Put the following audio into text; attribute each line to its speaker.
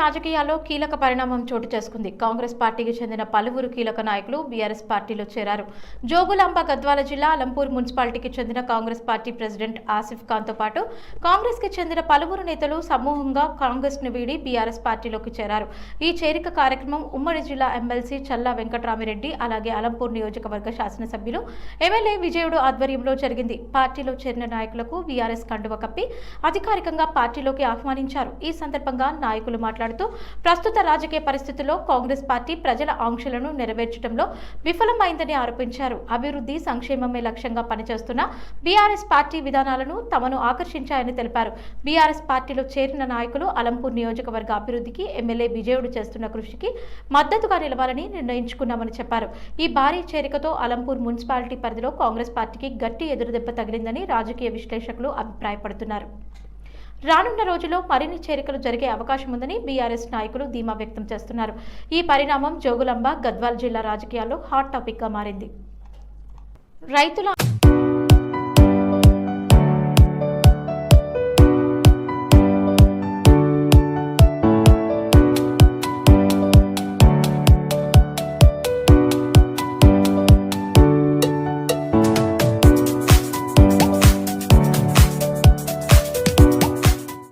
Speaker 1: రాజకీయాల్లో కీలక పరిణామం చోటు చేసుకుంది. కాంగ్రెస్ పార్టీకి చెందిన పలువురు కీలక నాయకులు బీఆర్ఎస్ పార్టీలో చేరారు. జోగులాంబ గద్వాల జిల్లా అలంపూర్ మున్సిపాలిటీకి చెందిన కాంగ్రెస్ పార్టీ ప్రెసిడెంట్ ఆసిఫ్ ఖాన్తో పాటు కాంగ్రెస్ కి చెందిన పలువురు నేతలు సమూహంగా కాంగ్రెస్ ను వీడి బీఆర్ఎస్ పార్టీలోకి చేరారు. ఈ చేరిక కార్యక్రమం ఉమ్మడి జిల్లా ఎమ్మెల్సీ చల్లా వెంకట్రామిరెడ్డి అలాగే అలంపూర్ నియోజకవర్గ శాసనసభ్యులు ఎమ్మెల్యే విజయుడు ఆధ్వర్యంలో జరిగింది. పార్టీలో చేరిన నాయకులకు బీఆర్ఎస్ కండువ కప్పి అధికారికంగా పార్టీలోకి ఆహ్వానించారు. ఈ సందర్భంగా నాయకులు మాట్లాడుతూ ప్రస్తుత రాజకీయ పరిస్థితుల్లో కాంగ్రెస్ పార్టీ ప్రజల ఆంక్షలను నెరవేర్చడంలో విఫలమైందని ఆరోపించారు. అభివృద్ధి సంక్షేమమే లక్ష్యంగా పనిచేస్తున్న బీఆర్ఎస్ పార్టీ విధానాలను తమను ఆకర్షించాయని తెలిపారు. బీఆర్ఎస్ పార్టీలో చేరిన నాయకులు అలంపూర్ నియోజకవర్గ అభివృద్ధికి ఎమ్మెల్యే విజయుడు చేస్తున్న కృషికి మద్దతుగా నిలవాలని నిర్ణయించుకున్నామని చెప్పారు. ఈ భారీ చేరికతో అలంపూర్ మున్సిపాలిటీ పరిధిలో కాంగ్రెస్ పార్టీకి గట్టి ఎదురుదెబ్బ తగిలిందని రాజకీయ విశ్లేషకులు అభిప్రాయపడుతున్నారు. రానున్న రోజుల్లో మరిన్ని చేరికలు జరిగే అవకాశం ఉందని బీఆర్ఎస్ నాయకులు ధీమా వ్యక్తం చేస్తున్నారు. ఈ పరిణామం జోగులాంబ గద్వాల్ జిల్లా రాజకీయాల్లో హాట్ టాపిక్ గా మారింది. రైతుల